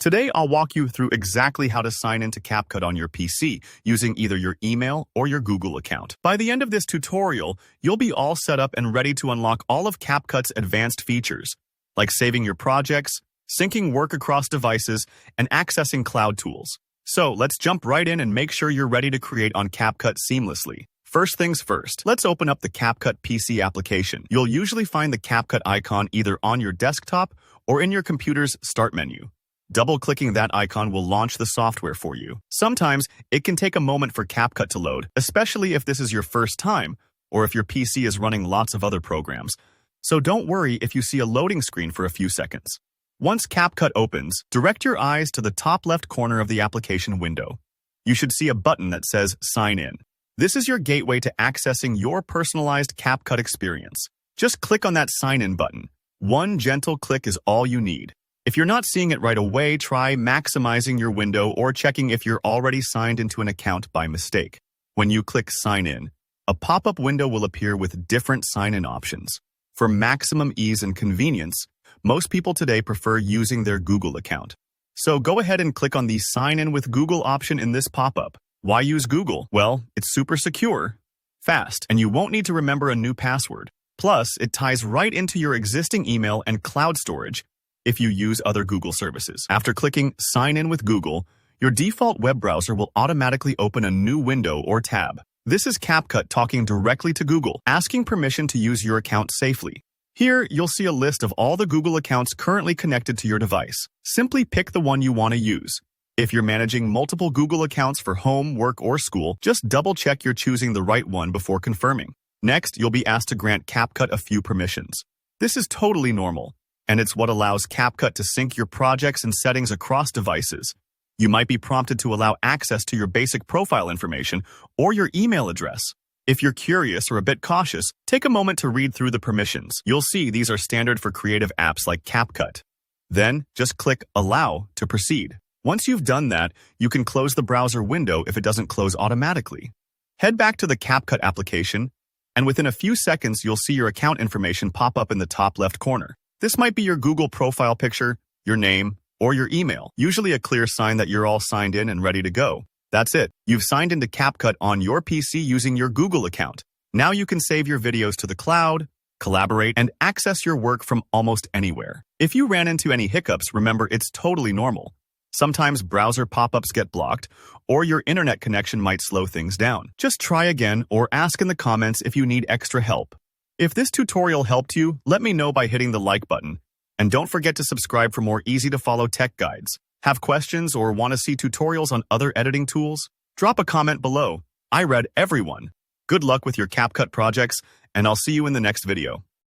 Today, I'll walk you through exactly how to sign into CapCut on your PC using either your email or your Google account. By the end of this tutorial, you'll be all set up and ready to unlock all of CapCut's advanced features, like saving your projects, syncing work across devices, and accessing cloud tools. So let's jump right in and make sure you're ready to create on CapCut seamlessly. First things first, let's open up the CapCut PC application. You'll usually find the CapCut icon either on your desktop or in your computer's Start menu. Double-clicking that icon will launch the software for you. Sometimes it can take a moment for CapCut to load, especially if this is your first time or if your PC is running lots of other programs. So don't worry if you see a loading screen for a few seconds. Once CapCut opens, direct your eyes to the top left corner of the application window. You should see a button that says Sign In. This is your gateway to accessing your personalized CapCut experience. Just click on that Sign In button. One gentle click is all you need. If you're not seeing it right away, try maximizing your window or checking if you're already signed into an account by mistake. When you click Sign In, a pop-up window will appear with different sign-in options. For maximum ease and convenience, most people today prefer using their Google account. So go ahead and click on the Sign In with Google option in this pop-up. Why use Google? Well, it's super secure, fast, and you won't need to remember a new password. Plus, it ties right into your existing email and cloud storage if you use other Google services. After clicking Sign In with Google, your default web browser will automatically open a new window or tab. This is CapCut talking directly to Google, asking permission to use your account safely. Here, you'll see a list of all the Google accounts currently connected to your device. Simply pick the one you want to use. If you're managing multiple Google accounts for home, work, or school, just double-check you're choosing the right one before confirming. Next, you'll be asked to grant CapCut a few permissions. This is totally normal, and it's what allows CapCut to sync your projects and settings across devices. You might be prompted to allow access to your basic profile information or your email address. If you're curious or a bit cautious, take a moment to read through the permissions. You'll see these are standard for creative apps like CapCut. Then, just click Allow to proceed. Once you've done that, you can close the browser window if it doesn't close automatically. Head back to the CapCut application, and within a few seconds, you'll see your account information pop up in the top left corner. This might be your Google profile picture, your name, or your email, usually a clear sign that you're all signed in and ready to go. That's it. You've signed into CapCut on your PC using your Google account. Now you can save your videos to the cloud, collaborate, and access your work from almost anywhere. If you ran into any hiccups, remember it's totally normal. Sometimes browser pop-ups get blocked, or your internet connection might slow things down. Just try again or ask in the comments if you need extra help. If this tutorial helped you, let me know by hitting the like button. And don't forget to subscribe for more easy-to-follow tech guides. Have questions or want to see tutorials on other editing tools? Drop a comment below. I read everyone. Good luck with your CapCut projects, and I'll see you in the next video.